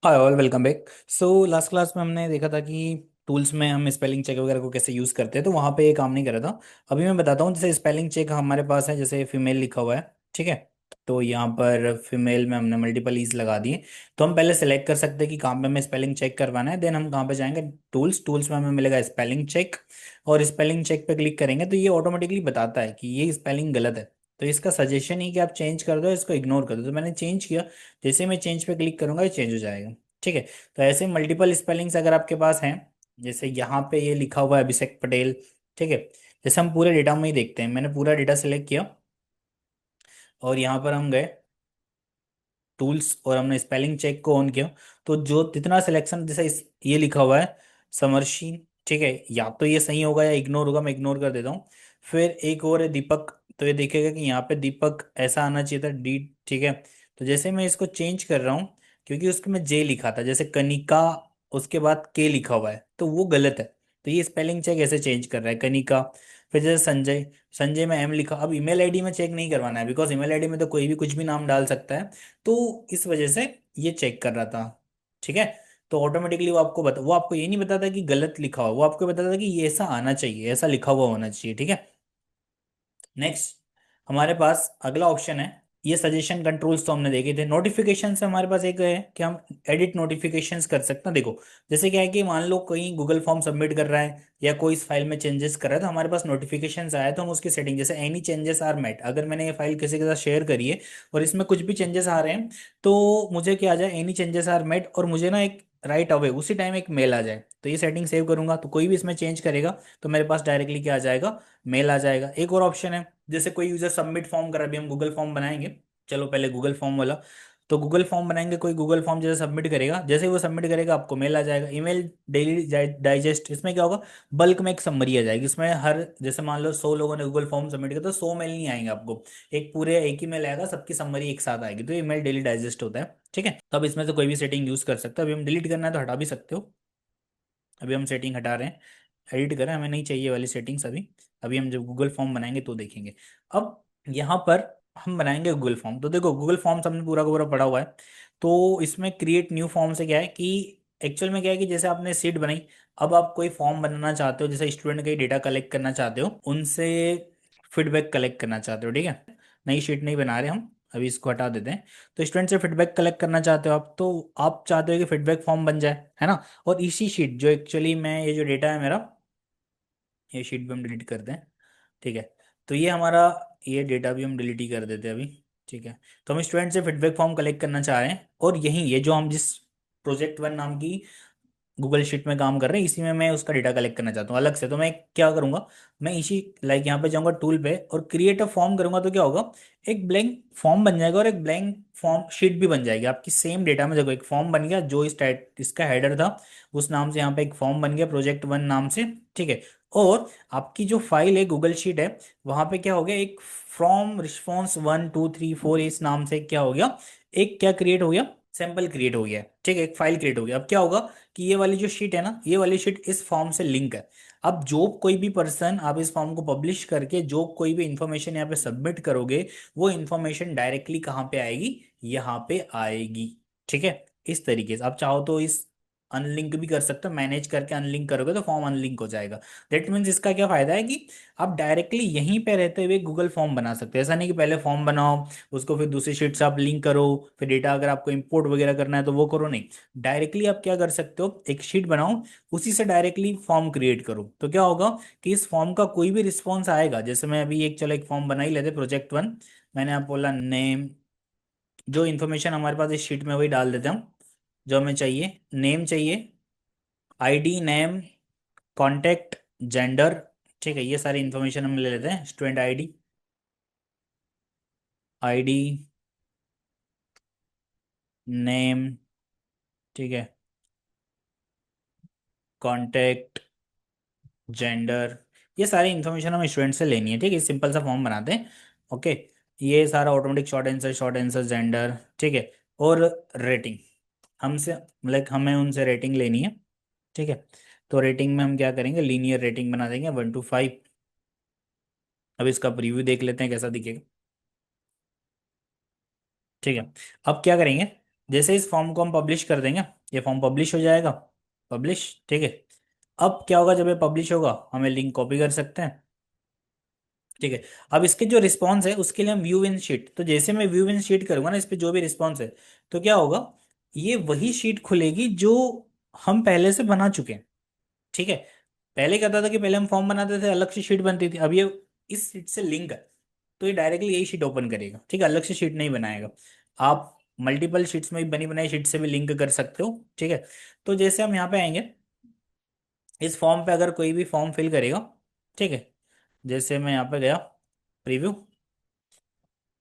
Hi all, welcome back. So last class में हमने देखा था कि टूल्स में हम स्पेलिंग चेक वगैरह को कैसे यूज़ करते हैं, तो वहाँ पे ये काम नहीं कर रहा था। अभी मैं बताता हूँ। जैसे स्पेलिंग चेक हमारे पास है, जैसे फीमेल लिखा हुआ है, ठीक है। तो यहाँ पर फीमेल में हमने मल्टीपल ईज लगा दिए। तो हम पहले सेलेक्ट कर सकते हैं कि कहाँ पे हमें स्पेलिंग चेक करवाना है। देन हम कहाँ पे जाएंगे, टूल्स। टूल्स में हमें मिलेगा स्पेलिंग चेक, और स्पेलिंग चेक पे क्लिक करेंगे तो ये ऑटोमेटिकली बताता है कि ये स्पेलिंग गलत है। तो इसका सजेशन ही कि आप चेंज कर दो, इसको इग्नोर कर दो। तो मैंने चेंज किया। जैसे मैं चेंज पे क्लिक करूंगा ये चेंज हो जाएगा, ठीक है। तो ऐसे मल्टीपल स्पेलिंग्स अगर आपके पास हैं, जैसे यहाँ पे ये लिखा हुआ है अभिषेक पटेल, ठीक है। जैसे हम पूरे डेटा में ही देखते हैं, मैंने पूरा डेटा सेलेक्ट किया और यहाँ पर हम गए टूल्स और हमने स्पेलिंग चेक को ऑन किया। तो जो जितना सिलेक्शन, जैसे ये लिखा हुआ है समरशीन, ठीक है, या तो ये सही होगा या इग्नोर होगा। मैं इग्नोर कर देता हूँ। फिर एक और है दीपक। तो ये देखेगा कि यहाँ पे दीपक ऐसा आना चाहिए था, डी, ठीक है। तो जैसे मैं इसको चेंज कर रहा हूँ, क्योंकि उसके में जे लिखा था, जैसे कनिका, उसके बाद के लिखा हुआ है तो वो गलत है। तो ये स्पेलिंग चेक ऐसे चेंज कर रहा है, कनिका। फिर जैसे संजय, संजय में एम लिखा। अब ईमेल आईडी में चेक नहीं करवाना है, बिकॉज ईमेल आईडी में तो कोई भी कुछ भी नाम डाल सकता है। तो इस वजह से ये चेक कर रहा था, ठीक है। तो ऑटोमेटिकली वो आपको ये नहीं बताता कि गलत लिखा हुआ, वो आपको बताता था कि ये ऐसा आना चाहिए, ऐसा लिखा हुआ होना चाहिए, ठीक है। नेक्स्ट हमारे पास अगला ऑप्शन है, ये सजेशन कंट्रोल्स तो हमने देखे थे। नोटिफिकेशन से हमारे पास एक है कि हम एडिट नोटिफिकेशंस कर सकते हैं। देखो, जैसे क्या है कि मान लो कोई गूगल फॉर्म सबमिट कर रहा है या कोई इस फाइल में चेंजेस कर रहा है, तो हमारे पास नोटिफिकेशंस आया तो हम उसकी सेटिंग, जैसे एनी चेंजेस आर मेट, अगर मैंने ये फाइल किसी के साथ शेयर करी है और इसमें कुछ भी चेंजेस आ रहे हैं, तो मुझे क्या आ जाए, एनी चेंजेस आर मेट, और मुझे ना एक राइट अवे उसी टाइम एक मेल आ जाए। तो ये सेटिंग सेव करूंगा तो कोई भी इसमें चेंज करेगा तो मेरे पास डायरेक्टली क्या आ जाएगा, मेल आ जाएगा। एक और ऑप्शन है, जैसे कोई यूजर सबमिट फॉर्म कर, अभी हम गूगल फॉर्म बनाएंगे। चलो पहले गूगल फॉर्म वाला। तो गूगल फॉर्म बनाएंगे, कोई गूगल फॉर्म जैसे सबमिट करेगा, जैसे ही वो सबमिट करेगा आपको मेल आ जाएगा, ईमेल डेली डाइजेस्ट। इसमें क्या होगा, बल्क में एक समरी आ जाएगी। इसमें हर, जैसे मान लो 100 लोगों ने गूगल फॉर्म सबमिट किया तो 100 मेल नहीं आएंगे आपको, एक पूरे एक ही मेल आएगा, सबकी समरी एक साथ आएगी। तो ईमेल डेली डाइजेस्ट होता है, ठीक है। तो अब इसमें से कोई भी सेटिंग यूज कर सकते हो। अभी हम डिलीट करना है तो हटा भी सकते हो। अभी हम सेटिंग हटा रहे हैं, एडिट करें, हमें नहीं चाहिए वाली सेटिंग्स अभी। अभी हम जब गूगल फॉर्म बनाएंगे तो देखेंगे। अब यहाँ पर हम बनाएंगे गूगल फॉर्म। तो देखो, गूगल फॉर्म्स हमने पूरा का पूरा पढ़ा हुआ है। तो इसमें क्रिएट न्यू फॉर्म से क्या है कि एक्चुअल में क्या है कि जैसे आपने सीट बनाई, अब आप कोई फॉर्म बनाना चाहते हो, जैसे स्टूडेंट का डेटा कलेक्ट करना चाहते हो, उनसे फीडबैक कलेक्ट करना चाहते हो, ठीक है। नई शीट नहीं बना रहे हम, अभी इसको हटा देते हैं। तो स्टूडेंट से फीडबैक कलेक्ट करना चाहते हो आप, तो आप चाहते हो कि फीडबैक फॉर्म बन जाए, है ना। और इसी शीट जो एक्चुअली मैं, ये जो डेटा है मेरा, ये शीट भी हम डिलीट कर दें, ठीक है। तो ये हमारा, ये डेटा भी हम डिलीट ही कर देते हैं अभी, ठीक है। तो हम स्टूडेंट से फीडबैक फॉर्म कलेक्ट करना चाह रहे हैं, और यही ये जो हम जिस प्रोजेक्ट वन नाम की गूगल शीट में काम कर रहे हैं, इसी में मैं उसका डेटा कलेक्ट करना चाहता हूँ अलग से। तो मैं क्या करूंगा, मैं इसी, लाइक यहाँ पे जाऊंगा टूल पे और क्रिएट अ फॉर्म करूंगा। तो क्या होगा, एक ब्लैंक फॉर्म बन जाएगा और एक ब्लैंक फॉर्म शीट भी बन जाएगी आपकी सेम डेटा में। देखो, एक फॉर्म बन गया, जो इस इसका हेडर था उस नाम से यहाँ पे एक फॉर्म बन गया प्रोजेक्ट वन नाम से, ठीक है। और आपकी जो फाइल है गूगल शीट है, वहां पे क्या हो गया, एक फ्रॉम रिस्पॉन्स 1 2 3 4 इस नाम से क्या हो गया, एक क्या क्रिएट हो गया, सैंपल क्रिएट हो गया, ठीक है। एक फाइल क्रिएट हो गया। अब क्या होगा कि ये वाली जो शीट है ना, ये वाली शीट इस फॉर्म से लिंक है। अब जो कोई भी पर्सन, आप इस फॉर्म को पब्लिश करके जो कोई भी इंफॉर्मेशन यहाँ पे सबमिट करोगे, वो इंफॉर्मेशन डायरेक्टली कहाँ पे आएगी, यहाँ पे आएगी, ठीक है। इस तरीके से आप चाहो तो इस अनलिंक भी कर सकते हो, मैनेज करके अनलिंक करोगे तो फॉर्म अनलिंक हो जाएगा। दैट मीन्स इसका क्या फायदा है कि आप डायरेक्टली यहीं पे रहते हुए गूगल फॉर्म बना सकते हो। ऐसा नहीं कि पहले फॉर्म बनाओ, उसको फिर दूसरी शीट से आप लिंक करो, फिर डेटा अगर आपको इंपोर्ट वगैरह करना है तो वो करो, नहीं। डायरेक्टली आप क्या कर सकते हो, एक शीट बनाओ, उसी से डायरेक्टली फॉर्म क्रिएट करो। तो क्या होगा कि इस फॉर्म का कोई भी रिस्पॉन्स आएगा, जैसे मैं अभी एक, चलो एक फॉर्म बना ही लेते प्रोजेक्ट वन। मैंने आप बोला नेम, जो इन्फॉर्मेशन हमारे पास इस शीट में वही डाल देते हम जो हमें चाहिए। नेम चाहिए, आईडी, नेम, कांटेक्ट, जेंडर, ठीक है। ये सारी इन्फॉर्मेशन हम ले लेते हैं, स्टूडेंट आईडी, आईडी, नेम, ठीक है, कांटेक्ट, जेंडर, ये सारी इन्फॉर्मेशन हम स्टूडेंट से लेनी है, ठीक है। सिंपल सा फॉर्म बनाते हैं, ओके। ये सारा ऑटोमेटिक शॉर्ट आंसर जेंडर, ठीक है। और रेटिंग हमसे, लाइक हमें उनसे रेटिंग लेनी है, ठीक है। तो रेटिंग में हम क्या करेंगे, लीनियर रेटिंग बना देंगे 1 to 5। अब इसका प्रीव्यू देख लेते हैं कैसा दिखेगा, ठीक है। अब क्या करेंगे, जैसे इस फॉर्म को हम पब्लिश कर देंगे, ये फॉर्म पब्लिश हो जाएगा। पब्लिश, ठीक है। अब क्या होगा, जब ये पब्लिश होगा हमें लिंक कॉपी कर सकते हैं, ठीक है। अब इसके जो रिस्पॉन्स है उसके लिए हम व्यू इन शीट, तो जैसे मैं व्यू इन शीट करूंगा ना, इस पे जो भी रिस्पॉन्स है, तो क्या होगा, ये वही शीट खुलेगी जो हम पहले से बना चुके हैं, ठीक है। पहले क्या होता था कि पहले हम फॉर्म बनाते थे, अलग से शीट बनती थी, अब ये इस शीट से लिंक है, तो ये डायरेक्टली यही शीट ओपन करेगा, ठीक है, अलग से शीट नहीं बनाएगा। आप मल्टीपल शीट्स में बनी बनाई शीट से भी लिंक कर सकते हो, ठीक है। तो जैसे हम यहाँ पे आएंगे, इस फॉर्म पे अगर कोई भी फॉर्म फिल करेगा, ठीक है, जैसे मैं यहाँ पे गया प्रीव्यू,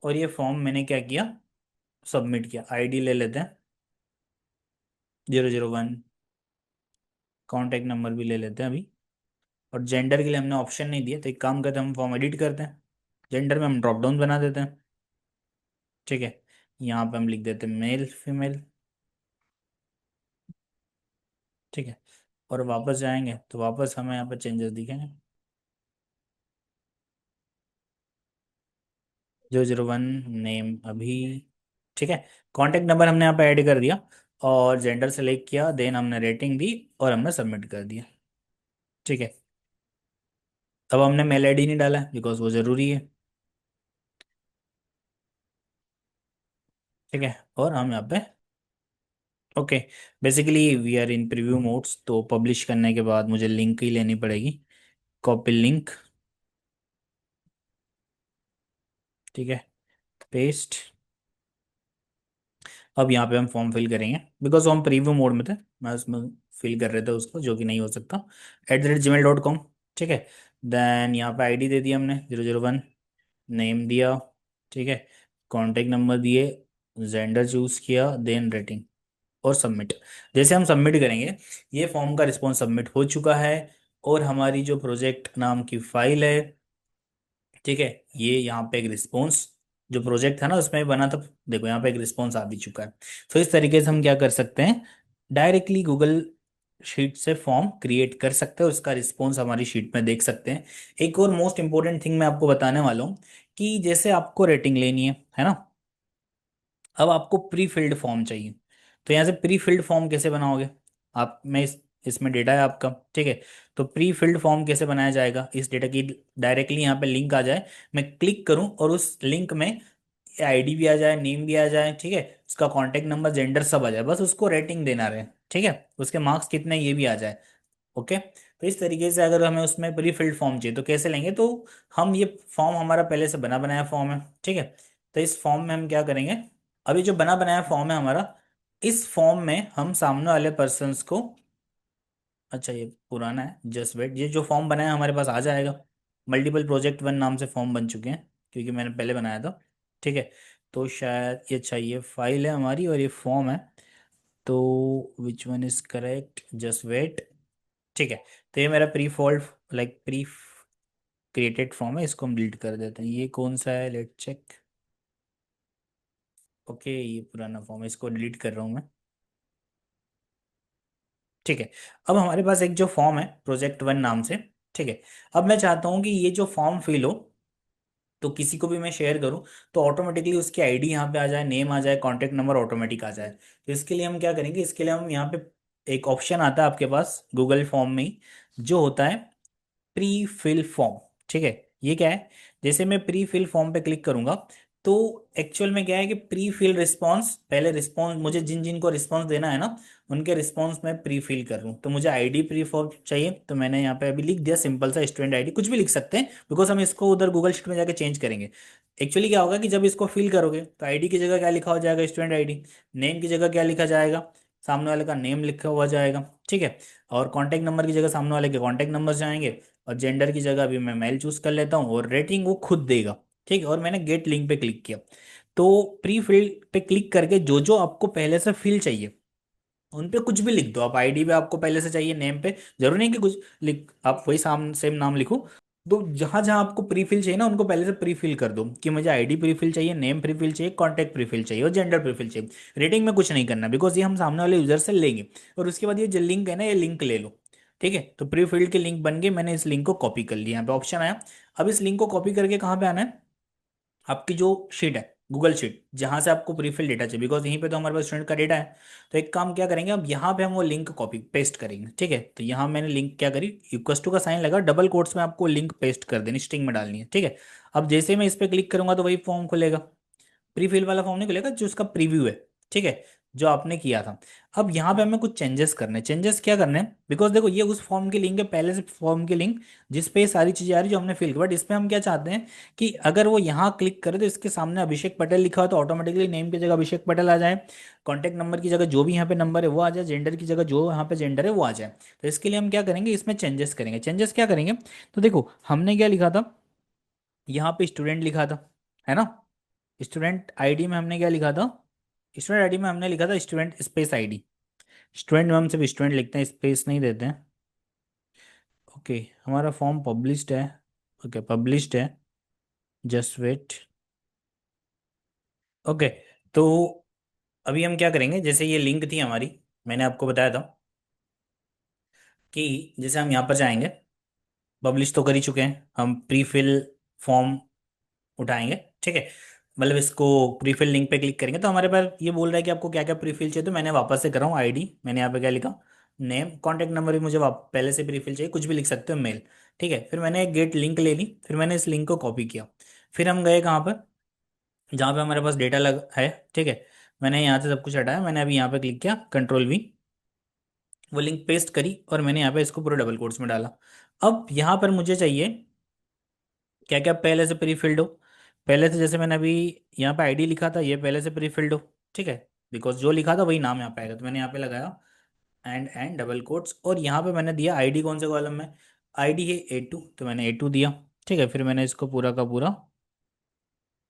और ये फॉर्म मैंने क्या किया, सबमिट किया। आईडी ले लेते हैं 001, कॉन्टैक्ट नंबर भी ले लेते हैं अभी। और जेंडर के लिए हमने ऑप्शन नहीं दिया, तो एक काम करते हैं, हम फॉर्म एडिट करते हैं, जेंडर में हम ड्रॉप डाउन बना देते हैं, ठीक है। यहाँ पे हम लिख देते हैं मेल फीमेल, ठीक है। और वापस जाएंगे तो वापस हमें यहाँ पर चेंजेस दिखेंगे, 001, नेम अभी, ठीक है। कॉन्टैक्ट नंबर हमने यहाँ पे ऐड कर दिया, और जेंडर सेलेक्ट किया, देन हमने रेटिंग दी, और हमने सबमिट कर दिया, ठीक है। अब हमने मेल आईडी नहीं डाला है बिकॉज वो ज़रूरी है, ठीक है। और हम यहाँ पे okay, basically we are in preview modes, तो पब्लिश करने के बाद मुझे लिंक ही लेनी पड़ेगी, कॉपी लिंक, ठीक है, पेस्ट। अब यहाँ पे हम फॉर्म फिल करेंगे, बिकॉज हम प्रीव्यू मोड में थे, मैं उसमें फिल कर रहे थे उसको, जो कि नहीं हो सकता, @gmail.com, ठीक है। देन यहाँ पे आईडी दे दिया हमने 001, नेम दिया, ठीक है, कॉन्टेक्ट नंबर दिए, जेंडर चूज किया, देन रेटिंग, और सबमिट। जैसे हम सबमिट करेंगे, ये फॉर्म का रिस्पॉन्स सबमिट हो चुका है, और हमारी जो प्रोजेक्ट नाम की फाइल है, ठीक है, ये यहाँ पे एक रिस्पॉन्स, जो प्रोजेक्ट था ना उसमें बना था, देखो यहाँ पे एक रिस्पॉन्स आ भी चुका है। तो इस तरीके से हम क्या कर सकते हैं, डायरेक्टली गूगल शीट से फॉर्म क्रिएट कर सकते हैं, उसका रिस्पॉन्स हमारी शीट में देख सकते हैं। एक और मोस्ट इंपॉर्टेंट थिंग मैं आपको बताने वाला हूँ, कि जैसे आपको रेटिंग लेनी है ना, अब आपको प्री फिल्ड फॉर्म चाहिए, तो यहाँ से प्री फिल्ड फॉर्म कैसे बनाओगे आप, मैं इसमें डेटा है आपका, ठीक है। तो प्री फिल्ड फॉर्म कैसे बनाया जाएगा, इस डेटा की डायरेक्टली यहाँ पे लिंक आ जाए, मैं क्लिक करूँ और उस लिंक में आईडी भी आ जाए, नेम भी आ जाए, ठीक है, उसका कॉन्टैक्ट नंबर जेंडर सब आ जाए, बस उसको रेटिंग देना रहे, ठीक है, उसके मार्क्स कितने ये भी आ जाए, ओके। तो इस तरीके से अगर हमें उसमें प्री फिल्ड फॉर्म चाहिए तो कैसे लेंगे, तो हम ये फॉर्म हमारा पहले से बना बनाया फॉर्म है, ठीक है। तो इस फॉर्म में हम क्या करेंगे, अभी जो बना बनाया फॉर्म है हमारा, इस फॉर्म में हम सामने वाले पर्सन्स को, अच्छा ये पुराना है, जस्ट वेट, ये जो फॉर्म बनाया हमारे पास आ जाएगा, मल्टीपल प्रोजेक्ट 1 नाम से फॉर्म बन चुके हैं, क्योंकि मैंने पहले बनाया था, ठीक है। तो शायद ये, अच्छा ये फाइल है हमारी और ये फॉर्म है, तो which one is correct, just wait, ठीक है। तो ये मेरा pre fold, like pre created form है, इसको हम डिलीट कर देते हैं। ये कौन सा है, लेट चेक, ओके ये पुराना फॉर्म है, इसको डिलीट कर रहा हूँ मैं, ठीक है। अब हमारे पास एक जो फॉर्म है प्रोजेक्ट 1 नाम से, ठीक है। अब मैं चाहता हूँ कि ये जो फॉर्म फिल हो, तो किसी को भी मैं शेयर करूँ, तो ऑटोमेटिकली उसकी आईडी यहाँ पे आ जाए, नेम आ जाए, कॉन्टैक्ट नंबर ऑटोमेटिक आ जाए। तो इसके लिए हम क्या करेंगे, इसके लिए हम यहाँ पे एक ऑप्शन आता है आपके पास गूगल फॉर्म में ही, जो होता है प्री फिल फॉर्म, ठीक है। ये क्या है, जैसे मैं प्री फिल फॉर्म पे क्लिक करूंगा, तो एक्चुअल में क्या है कि प्री फिल रिस्पॉन्स, पहले रिस्पॉन्स मुझे जिन जिन को रिस्पॉन्स देना है ना, उनके रिस्पॉन्स मैं प्री फिल कर लूँ, तो मुझे आईडी प्री फॉर्म चाहिए, तो मैंने यहाँ पे अभी लिख दिया सिंपल सा स्टूडेंट आईडी, कुछ भी लिख सकते हैं, बिकॉज हम इसको उधर गूगल शीट में जाके चेंज करेंगे। एक्चुअली क्या होगा कि जब इसको फिल करोगे तो आईडी की जगह क्या लिखा हो जाएगा, स्टूडेंट आईडी, नेम की जगह क्या लिखा जाएगा, सामने वाले का नेम लिखा हुआ जाएगा, ठीक है। और कॉन्टैक्ट नंबर की जगह सामने वाले के कॉन्टैक्ट नंबर जाएंगे, और जेंडर की जगह भी मैं मेल चूज कर लेता हूँ, और रेटिंग वो खुद देगा, ठीक है। और मैंने गेट लिंक पे क्लिक किया, तो प्री फिल पे क्लिक करके जो जो आपको पहले से फिल चाहिए उन पे कुछ भी लिख दो आप, आईडी पे आपको पहले से चाहिए, नेम पे जरूरी नहीं कि कुछ लिख, आप वही साम सेम नाम लिखो। तो जहां जहां आपको प्री फिल चाहिए ना, उनको पहले से प्री फिल कर दो, कि मुझे आईडी प्री फिल चाहिए, नेम प्री फिल चाहिए, कॉन्टैक्ट प्री फिल चाहिए, और जेंडर प्री फिल चाहिए। रेटिंग में कुछ नहीं करना, बिकॉज ये हम सामने वाले यूजर से लेंगे। और उसके बाद ये जो लिंक है ना, ये लिंक ले लो, ठीक है। तो प्री फिल्ड के लिंक बन गए, मैंने इस लिंक को कॉपी कर लिया, यहाँ पे ऑप्शन आया। अब इस लिंक को कॉपी करके कहाँ पे आना है, आपकी जो शीट है गूगल शीट जहाँ से आपको प्रीफिल डेटा चाहिए, बिकॉज यहीं पे तो हमारे पास स्टूडेंट का डेटा है। तो एक काम क्या करेंगे, अब यहाँ पे हम वो लिंक कॉपी पेस्ट करेंगे, ठीक है। तो यहाँ मैंने लिंक क्या करी, इक्वस टू का साइन लगा, डबल कोट्स में आपको लिंक पेस्ट कर देनी, स्ट्रिंग में डालनी है, ठीक है। अब जैसे ही मैं इस पर क्लिक करूंगा तो वही फॉर्म खुलेगा, प्री फिल वाला फॉर्म नहीं खुलेगा, जो उसका प्रीव्यू है, ठीक है, जो आपने किया था। अब यहाँ पे हमें कुछ चेंजेस करने, चेंजेस क्या करने हैं, बिकॉज देखो ये उस फॉर्म की लिंक है, पहले से फॉर्म की लिंक जिस पे ये सारी चीजें आ रही जो हमने फिल की, बट इसमें हम क्या चाहते हैं कि अगर वो यहाँ क्लिक करे तो इसके सामने अभिषेक पटेल लिखा हो तो ऑटोमेटिकली नेम की जगह अभिषेक पटेल आ जाए, कॉन्टैक्ट नंबर की जगह जो भी यहाँ पे नंबर है वो आ जाए, जेंडर की जगह जो यहाँ पे जेंडर है वो आ जाए। तो इसके लिए हम क्या करेंगे, इसमें चेंजेस करेंगे। चेंजेस क्या करेंगे, तो देखो हमने क्या लिखा था, यहाँ पे स्टूडेंट लिखा था, है ना। स्टूडेंट आईडी में हमने क्या लिखा था, स्टूडेंट आईडी में हमने लिखा था स्टूडेंट स्पेस आईडी। स्टूडेंट में हम सिर्फ स्टूडेंट लिखते हैं, स्पेस नहीं देते हैं। ओके, हमारा फॉर्म पब्लिश्ड है। ओके पब्लिश्ड है, जस्ट वेट। ओके, तो अभी हम क्या करेंगे, जैसे ये लिंक थी हमारी, मैंने आपको बताया था कि जैसे हम यहाँ पर जाएंगे, पब्लिश तो कर ही चुके हैं हम, प्री फिल फॉर्म उठाएंगे, ठीक है। मतलब इसको प्रीफिल लिंक पे क्लिक करेंगे तो हमारे पास ये बोल रहा है कि आपको क्या क्या प्रीफिल चाहिए, तो मैंने वापस से कराऊँ आईडी, मैंने यहाँ पे क्या लिखा, नेम, कॉन्टैक्ट नंबर भी मुझे पहले से प्रीफिल चाहिए, कुछ भी लिख सकते हो, मेल, ठीक है। फिर मैंने एक गेट लिंक ले ली, फिर मैंने इस लिंक को कॉपी किया, फिर हम गए कहाँ पर, जहाँ पे हमारे पास डेटा लग है, ठीक है। मैंने यहाँ से सब कुछ हटाया, मैंने अभी यहाँ पे क्लिक किया, कंट्रोल V, वो लिंक पेस्ट करी और मैंने यहाँ पे इसको पूरे डबल कोट्स में डाला। अब यहाँ पर मुझे चाहिए क्या क्या पहले से प्री फिल्ड हो, पहले से जैसे मैंने अभी यहाँ पे आईडी लिखा था ये पहले से प्री फिल्ड हो, ठीक है, बिकॉज जो लिखा था वही नाम यहाँ पे आएगा, तो मैंने यहाँ पे लगाया एंड डबल कोट्स, और यहाँ पे मैंने दिया आईडी कौन से कॉलम में, आईडी है A2, तो मैंने A2 दिया, ठीक है। फिर मैंने इसको पूरा का पूरा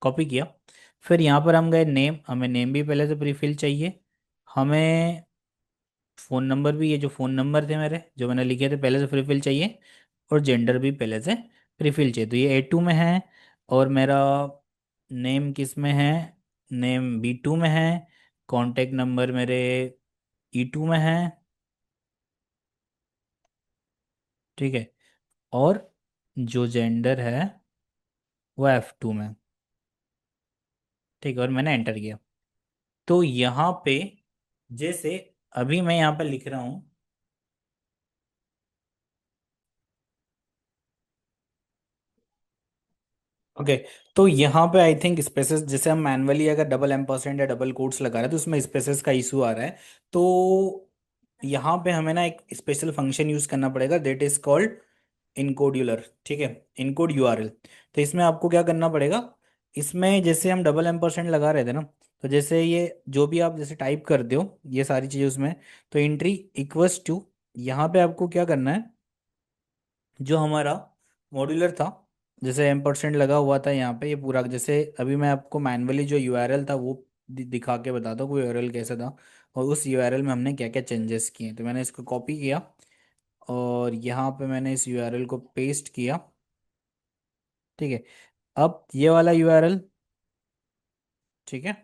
कॉपी किया। फिर यहाँ पर हम गए नेम, हमें नेम भी पहले से प्री फिल चाहिए, हमें फ़ोन नंबर भी, ये जो फ़ोन नंबर थे मेरे जो मैंने लिखे थे पहले से प्रीफिल चाहिए, और जेंडर भी पहले से प्रीफिल चाहिए, तो ये A2 में है। और मेरा नेम किस में है, नेम B2 में है, कॉन्टैक्ट नंबर मेरे E2 में है, ठीक है। और जो जेंडर है वो F2 में, ठीक है, और मैंने एंटर किया। तो यहाँ पे जैसे अभी मैं यहाँ पे लिख रहा हूँ, ओके, तो यहाँ पे आई थिंक स्पेसेस, जैसे हम मैनुअली अगर डबल एम्परसेंड या डबल कोट्स लगा रहे हैं तो उसमें स्पेसेस का इशू आ रहा है। तो यहाँ पे हमें ना एक स्पेशल फंक्शन यूज करना पड़ेगा, दैट इज कॉल्ड इनकोड्यूलर, ठीक है, इनकोड URL। तो इसमें आपको क्या करना पड़ेगा, इसमें जैसे हम डबल एम्परसेंड लगा रहे थे ना, तो जैसे ये जो भी आप जैसे टाइप करते हो ये सारी चीज़ें उसमें, तो एंट्री इक्वल्स टू, यहाँ पे आपको क्या करना है, जो हमारा मॉड्यूलर था, जैसे एम्परसेंट लगा हुआ था यहाँ पे, ये पूरा जैसे अभी मैं आपको मैनुअली जो URL था वो दिखा के बताता हूँ कि URL कैसा था, और उस URL में हमने क्या क्या चेंजेस किए। तो मैंने इसको कॉपी किया और यहाँ पे मैंने इस URL को पेस्ट किया, ठीक है। अब ये वाला URL, ठीक है,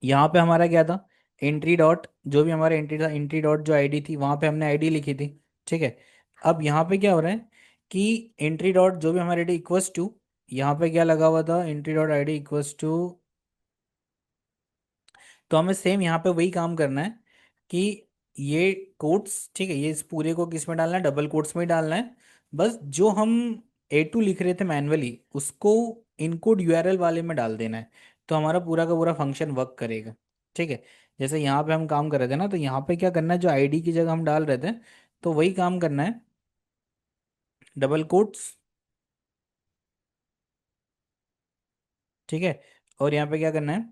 यहाँ पे हमारा क्या था, एंट्री डॉट, जो भी हमारा एंट्री था, एंट्री डॉट जो आईडी थी वहाँ पे हमने आईडी लिखी थी, ठीक है। अब यहाँ पे क्या हो रहा है कि एंट्री डॉट जो भी हमारा आईडी इक्वल्स टू, यहाँ पे क्या लगा हुआ था, entry dot ID equals to, तो हमें सेम यहाँ पे वही काम करना है कि ये कोट्स, ठीक है, ये इस पूरे को किस में डालना है, डबल कोट्स में ही डालना है। बस जो हम A2 लिख रहे थे मैनुअली उसको इनकोड URL वाले में डाल देना है, तो हमारा पूरा का पूरा फंक्शन वर्क करेगा, ठीक है। जैसे यहाँ पे हम काम कर रहे थे ना, तो यहाँ पे क्या करना है, जो आईडी की जगह हम डाल रहे थे तो वही काम करना है, डबल कोट्स, ठीक है। और यहाँ पे क्या करना है,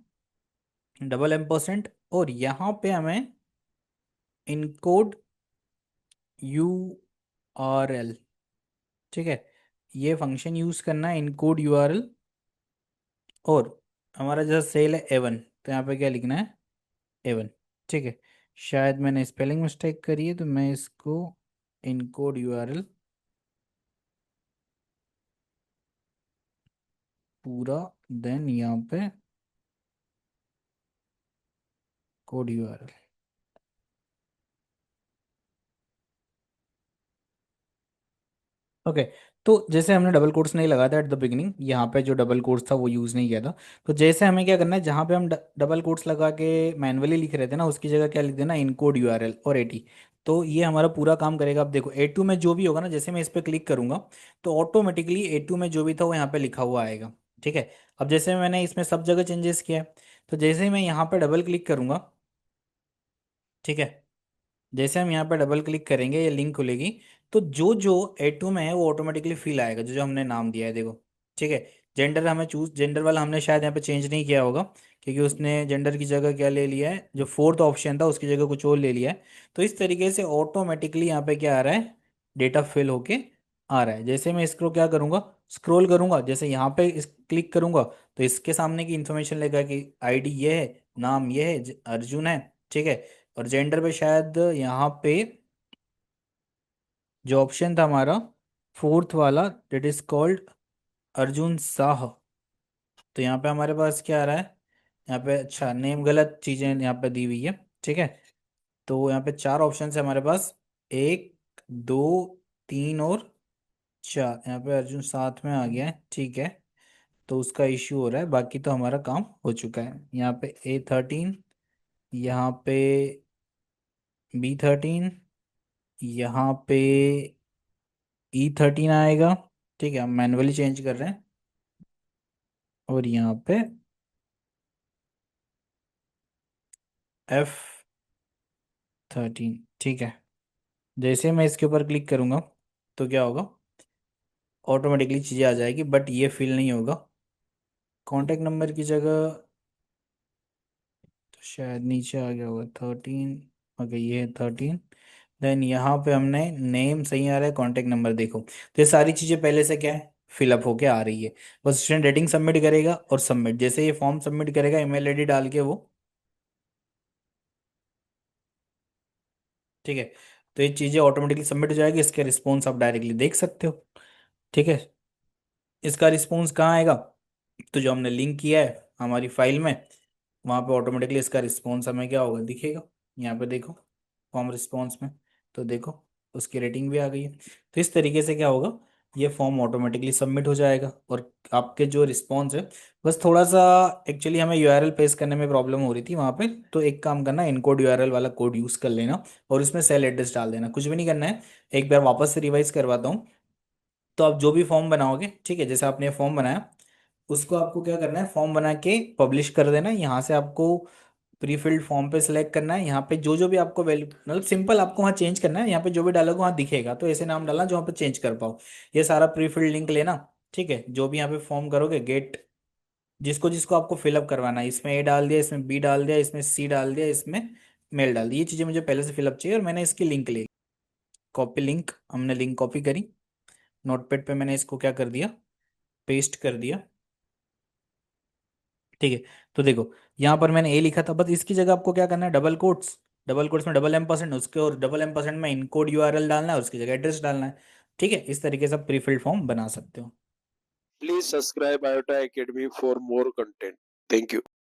डबल एम्परसेंट, और यहाँ पे हमें इनकोड URL, ठीक है, ये फंक्शन यूज करना है, इनकोड URL। और हमारा जैसा सेल है A1, तो यहाँ पे क्या लिखना है, A1, ठीक है। शायद मैंने स्पेलिंग मिस्टेक करी है तो मैं इसको इनकोड URL पूरा, देन यहाँ पे कोड URL, ओके। तो जैसे हमने डबल कोट्स नहीं लगाया था एट द बिगिनिंग, यहाँ पे जो डबल कोट्स था वो यूज़ नहीं किया था। तो जैसे हमें क्या करना है, जहाँ पे हम डबल कोट्स लगा के मैनुअली लिख रहे थे ना, उसकी जगह क्या लिख देना, इनकोड यूआरएल और एटी। तो ये हमारा पूरा काम करेगा। अब देखो ए2 में जो भी होगा ना, जैसे मैं इस पर क्लिक करूंगा तो ऑटोमेटिकली ए2 में जो भी था वो यहाँ पे लिखा हुआ आएगा। ठीक है। अब जैसे मैंने इसमें सब जगह चेंजेस किया है, तो जैसे ही मैं यहाँ पे डबल क्लिक करूंगा, ठीक है, जैसे हम यहाँ पे डबल क्लिक करेंगे ये लिंक खुलेगी। तो जो जो ए2 में है वो ऑटोमेटिकली फिल आएगा, जो जो हमने नाम दिया है देखो। ठीक है। जेंडर हमें चूज, जेंडर वाला हमने शायद यहाँ पे चेंज नहीं किया होगा, क्योंकि उसने जेंडर की जगह क्या ले लिया है, जो फोर्थ ऑप्शन था उसकी जगह कुछ और ले लिया है। तो इस तरीके से ऑटोमेटिकली यहाँ पे क्या आ रहा है, डेटा फिल होके आ रहा है। जैसे मैं इसको क्या करूंगा, स्क्रॉल करूंगा, जैसे यहाँ पे इस क्लिक करूंगा तो इसके सामने की इंफॉर्मेशन लेगा कि आईडी ये है, नाम ये है, अर्जुन है। ठीक है। और जेंडर पे शायद यहाँ पे जो ऑप्शन था हमारा फोर्थ वाला, that is called Arjun Sah. तो यहाँ पे हमारे पास क्या आ रहा है, यहाँ पे अच्छा नेम गलत चीजें यहाँ पे दी हुई है। ठीक है। तो यहाँ पे चार ऑप्शन है हमारे पास, एक, दो, तीन और चार। यहाँ पे अर्जुन साथ में आ गया है। ठीक है। तो उसका इश्यू हो रहा है, बाकी तो हमारा काम हो चुका है। यहाँ पे A13, यहाँ पे B13, यहाँ पे E13 आएगा। ठीक है, हम मैनुअली चेंज कर रहे हैं। और यहाँ पे F13। ठीक है। जैसे मैं इसके ऊपर क्लिक करूंगा तो क्या होगा, ऑटोमेटिकली चीज़ें आ जाएगी, बट ये फिल नहीं होगा। कॉन्टैक्ट नंबर की जगह तो शायद नीचे आ गया होगा 13। ओके, ये है 13। देन यहाँ पे हमने नेम सही आ रहा है, कॉन्टैक्ट नंबर देखो, तो ये सारी चीज़ें पहले से क्या है, फिलअप होके आ रही है। बस स्टूडेंट रेटिंग सबमिट करेगा और सबमिट, जैसे ये फॉर्म सबमिट करेगा ईमेल आईडी डाल के वो, ठीक है, तो ये चीज़ें ऑटोमेटिकली सबमिट हो जाएगी। इसके रिस्पॉन्स आप डायरेक्टली देख सकते हो। ठीक है। इसका रिस्पॉन्स कहाँ आएगा, तो जो हमने लिंक किया है हमारी फाइल में, वहाँ पे ऑटोमेटिकली इसका रिस्पॉन्स हमें क्या होगा दिखेगा। यहाँ पे देखो फॉर्म रिस्पॉन्स में, तो देखो उसकी रेटिंग भी आ गई है। तो इस तरीके से क्या होगा, ये फॉर्म ऑटोमेटिकली सबमिट हो जाएगा। और आपके जो रिस्पॉन्स है, बस थोड़ा सा एक्चुअली हमें यूआरएल पेस्ट करने में प्रॉब्लम हो रही थी वहाँ पे, तो एक काम करना, इनकोड यूआरएल वाला कोड यूज़ कर लेना और उसमें सेल एड्रेस डाल देना, कुछ भी नहीं करना है। एक बार वापस से रिवाइज करवाता हूँ। तो आप जो भी फॉर्म बनाओगे, ठीक है, जैसे आपने फॉर्म बनाया, उसको आपको क्या करना है, फॉर्म बना के पब्लिश कर देना है। यहाँ से आपको प्री फिल्ड फॉर्म पे सिलेक्ट करना है। यहाँ पे जो जो भी आपको वैल्यू, मतलब सिंपल आपको वहाँ चेंज करना है, यहाँ पे जो भी डालोगे वहाँ दिखेगा, तो ऐसे नाम डालना जो वहाँ पे चेंज कर पाओ। ये सारा प्री फिल्ड लिंक लेना। ठीक है। जो भी यहाँ पे फॉर्म करोगे, गेट, जिसको जिसको आपको फिलअप करवाना है, इसमें ए डाल दिया, इसमें बी डाल दिया, इसमें सी डाल दिया, इसमें मेल डाल दी। ये चीज़ें मुझे पहले से फिलअप चाहिए और मैंने इसकी लिंक ली। कॉपी लिंक, हमने लिंक कॉपी करी, नोटपैड पे मैंने इसको क्या कर दिया, पेस्ट कर दिया। ठीक है। तो देखो यहाँ पर मैंने ए लिखा था, बस इसकी जगह आपको क्या करना है, डबल कोट्स, डबल कोट्स में डबल एम्परसेंट उसके, और डबल एम्परसेंट में इनकोड यूआरएल डालना है, उसकी जगह एड्रेस डालना है। ठीक है। इस तरीके से आप प्रीफिल्ड फॉर्म बना सकते हो। Please subscribe IOTA Academy for more content. Thank you.